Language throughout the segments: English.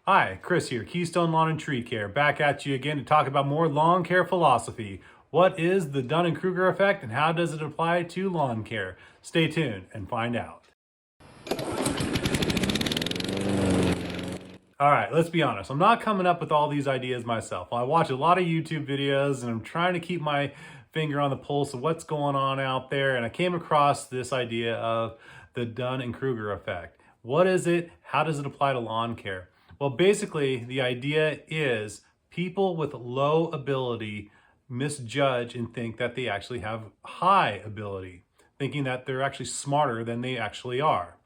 Hi, Chris here, Keystone Lawn and Tree Care, back at you again to talk about more lawn care philosophy. What is the Dunning-Kruger Effect and how does it apply to lawn care? Stay tuned and find out. All right, let's be honest. I'm not coming up with all these ideas myself. I watch a lot of YouTube videos and I'm trying to keep my finger on the pulse of what's going on out there. And I came across this idea of the Dunning-Kruger Effect. What is it? How does it apply to lawn care? Well, basically, the idea is people with low ability misjudge and think that they actually have high ability, thinking that they're actually smarter than they actually are.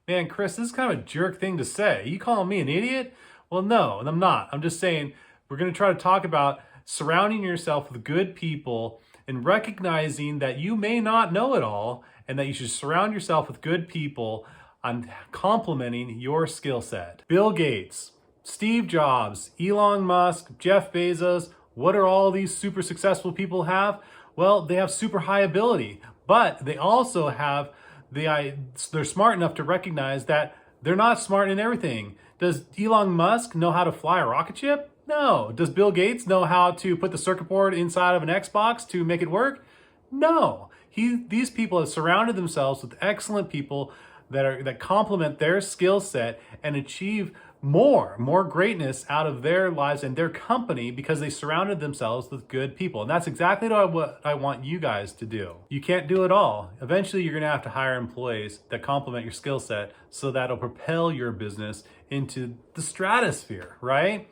Man, Chris, this is kind of a jerk thing to say. You calling me an idiot? Well, no, and I'm not. I'm just saying we're going to try to talk about surrounding yourself with good people and recognizing that you may not know it all and that you should surround yourself with good people on complementing your skill set. Bill Gates, Steve Jobs, Elon Musk, Jeff Bezos, what do all these super successful people have? Well, they have super high ability, but they also have they're smart enough to recognize that they're not smart in everything. Does Elon Musk know how to fly a rocket ship? No. Does Bill Gates know how to put the circuit board inside of an Xbox to make it work? No. These people have surrounded themselves with excellent people that complement their skill set and achieve more greatness out of their lives and their company because they surrounded themselves with good people. And that's exactly what I want you guys to do. You can't do it all. Eventually, you're going to have to hire employees that complement your skill set so that'll propel your business into the stratosphere, right?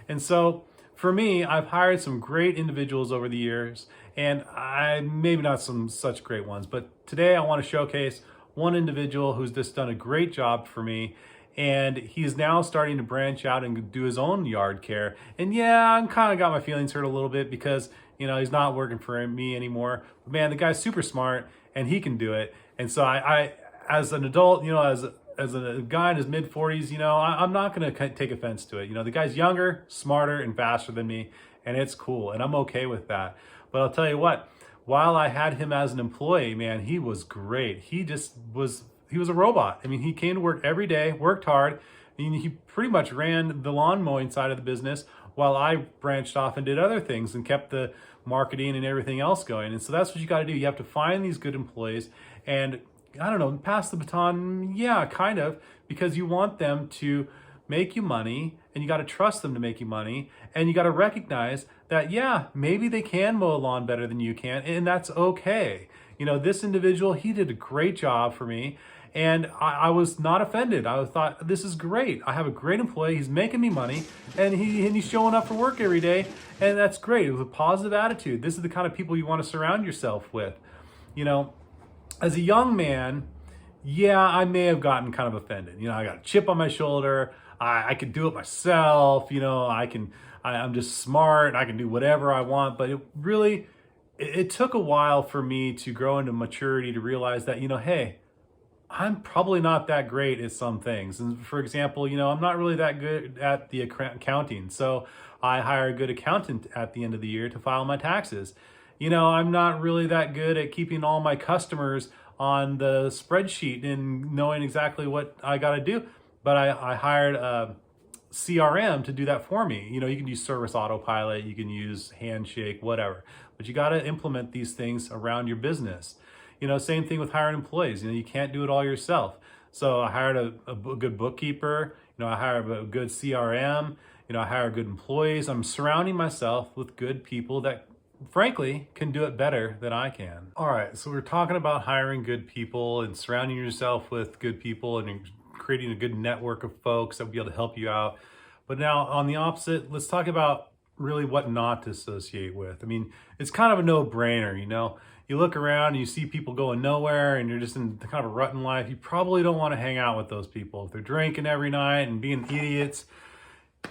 And so for me, I've hired some great individuals over the years, and maybe not some such great ones, but today I want to showcase one individual who's just done a great job for me, and he's now starting to branch out and do his own yard care. And yeah, I'm kind of got my feelings hurt a little bit because, he's not working for me anymore. But man, the guy's super smart and he can do it. And so I as an adult, as a guy in his mid 40s, I'm not going to take offense to it. The guy's younger, smarter, and faster than me, and it's cool, and I'm okay with that. But I'll tell you what, while I had him as an employee, man, he was great. He was a robot. I mean, he came to work every day, worked hard, and he pretty much ran the lawn mowing side of the business while I branched off and did other things and kept the marketing and everything else going. And so that's what you got to do. You have to find these good employees and, I don't know, pass the baton, yeah, kind of, because you want them to make you money and you got to trust them to make you money. And you got to recognize that, yeah, maybe they can mow a lawn better than you can, and that's okay. This individual, he did a great job for me, and I was not offended. I thought, this is great. I have a great employee. He's making me money, and he's showing up for work every day, and that's great. It was a positive attitude. This is the kind of people you want to surround yourself with. As a young man, yeah, I may have gotten kind of offended. I got a chip on my shoulder. I could do it myself. I'm just smart. I can do whatever I want. But it took a while for me to grow into maturity to realize that, hey, I'm probably not that great at some things. And for example, I'm not really that good at the accounting. So I hire a good accountant at the end of the year to file my taxes. I'm not really that good at keeping all my customers on the spreadsheet and knowing exactly what I got to do. But I hired a CRM to do that for me. You can use Service Autopilot, you can use Handshake, whatever. But you got to implement these things around your business. Same thing with hiring employees. You can't do it all yourself. So I hired a good bookkeeper. I hired a good CRM. I hired good employees. I'm surrounding myself with good people that frankly can do it better than I can. All right, so we're talking about hiring good people and surrounding yourself with good people and creating a good network of folks that will be able to help you out. But now on the opposite, let's talk about really what not to associate with. I mean, it's kind of a no-brainer, You look around and you see people going nowhere and you're just in kind of a rut in life. You probably don't want to hang out with those people. If they're drinking every night and being idiots,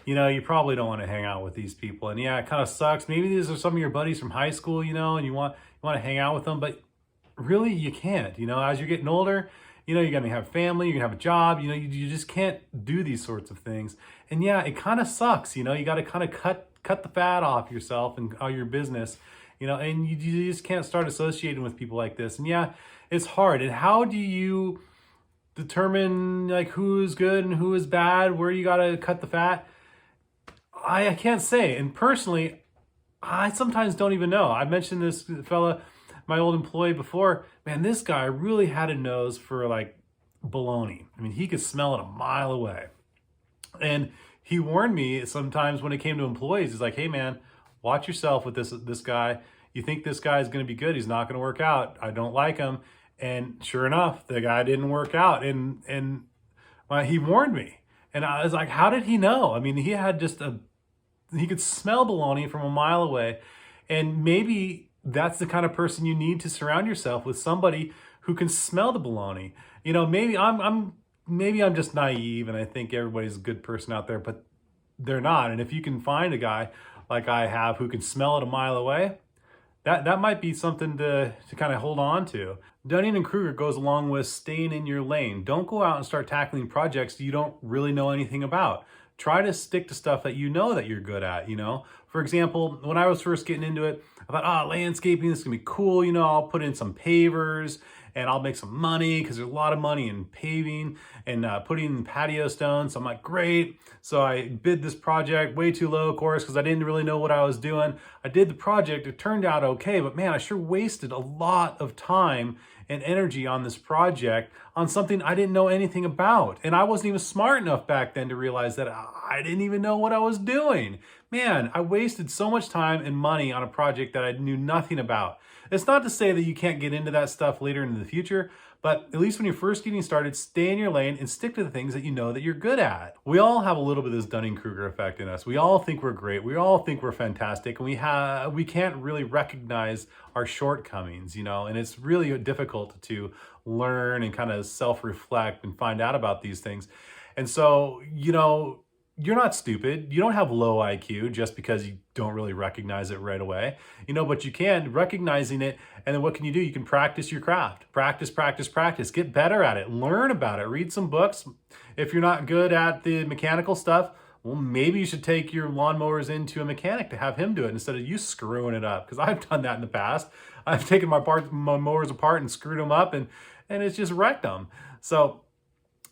you probably don't want to hang out with these people. And yeah, it kind of sucks. Maybe these are some of your buddies from high school, and you want to hang out with them, but really you can't. As you're getting older, you're going to have family, you're going to have a job, you just can't do these sorts of things. And yeah, it kind of sucks, you got to kind of cut the fat off yourself and your business, and you just can't start associating with people like this. And yeah, it's hard. And how do you determine like who is good and who is bad, where you got to cut the fat? I can't say. And personally, I sometimes don't even know. I mentioned this fella, my old employee before. Man, this guy really had a nose for like bologna. I mean, he could smell it a mile away. And he warned me sometimes when it came to employees. He's like, "Hey man, watch yourself with this guy. You think this guy is going to be good? He's not going to work out. I don't like him." And sure enough, the guy didn't work out. And he warned me. And I was like, how did he know? I mean, he could smell bologna from a mile away. And maybe that's the kind of person you need to surround yourself with, somebody who can smell the bologna. You know, maybe I'm just naive and I think everybody's a good person out there, but they're not. And if you can find a guy like I have who can smell it a mile away, that might be something to kind of hold on to. Dunning-Kruger goes along with staying in your lane. Don't go out and start tackling projects you don't really know anything about. Try to stick to stuff that you know that you're good at, you know? For example, when I was first getting into it, I thought, landscaping, this is gonna be cool. You know, I'll put in some pavers and I'll make some money because there's a lot of money in paving and putting in patio stones. So I'm like, great. So I bid this project way too low, of course, because I didn't really know what I was doing. I did the project, it turned out okay, but man, I sure wasted a lot of time and energy on this project on something I didn't know anything about. And I wasn't even smart enough back then to realize that I didn't even know what I was doing. Man, I wasted so much time and money on a project that I knew nothing about. It's not to say that you can't get into that stuff later in the future, but at least when you're first getting started, stay in your lane and stick to the things that you know that you're good at. We all have a little bit of this Dunning-Kruger effect in us. We all think we're great. We all think we're fantastic, and we can't really recognize our shortcomings, you know, and it's really difficult to learn and kind of self-reflect and find out about these things. And so, you know, you're not stupid. You don't have low IQ just because you don't really recognize it right away. You know, but you can, recognizing it, and then what can you do? You can practice your craft. Practice, practice, practice. Get better at it. Learn about it. Read some books. If you're not good at the mechanical stuff, well, maybe you should take your lawnmowers into a mechanic to have him do it instead of you screwing it up. Because I've done that in the past. I've taken my mowers apart and screwed them up, and it's just wrecked them. So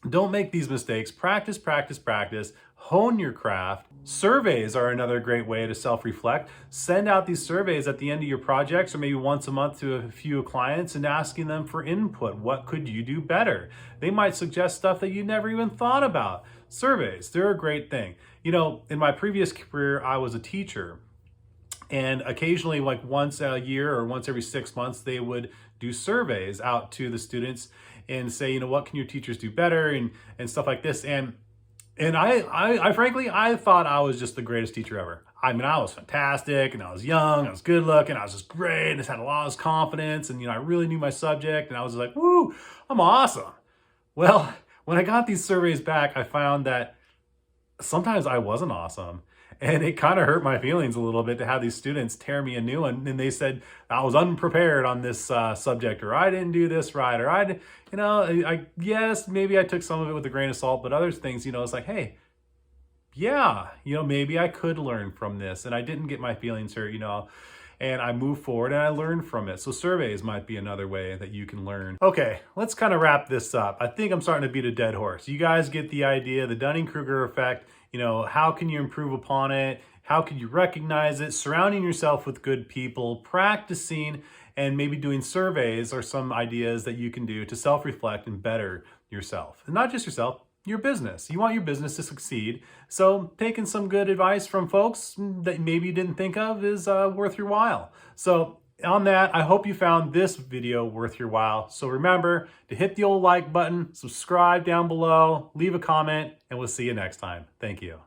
don't make these mistakes. Practice, practice, practice. Hone your craft. Surveys are another great way to self-reflect. Send out these surveys at the end of your projects or maybe once a month to a few clients and asking them for input. What could you do better? They might suggest stuff that you never even thought about. Surveys, they're a great thing. You know, in my previous career, I was a teacher. And occasionally, like once a year or once every 6 months, they would do surveys out to the students and say, you know, what can your teachers do better and stuff like this. And I frankly, I thought I was just the greatest teacher ever. I mean, I was fantastic and I was young, I was good looking, I was just great, and just had a lot of confidence, and you know, I really knew my subject, and I was like, woo, I'm awesome. Well, when I got these surveys back, I found that sometimes I wasn't awesome. And it kind of hurt my feelings a little bit to have these students tear me a new one. And they said I was unprepared on this subject, or I didn't do this right, or you know, yes, maybe I took some of it with a grain of salt, but other things, you know, it's like, hey, yeah, you know, maybe I could learn from this. And I didn't get my feelings hurt, you know, and I moved forward and I learned from it. So surveys might be another way that you can learn. Okay, let's kind of wrap this up. I think I'm starting to beat a dead horse. You guys get the idea, the Dunning-Kruger effect. You know, how can you improve upon it? How can you recognize it? Surrounding yourself with good people, practicing, and maybe doing surveys are some ideas that you can do to self-reflect and better yourself. And not just yourself, your business. You want your business to succeed. So taking some good advice from folks that maybe you didn't think of is worth your while. So on that, I hope you found this video worth your while. So remember to hit the old like button, subscribe down below, leave a comment, and we'll see you next time. Thank you.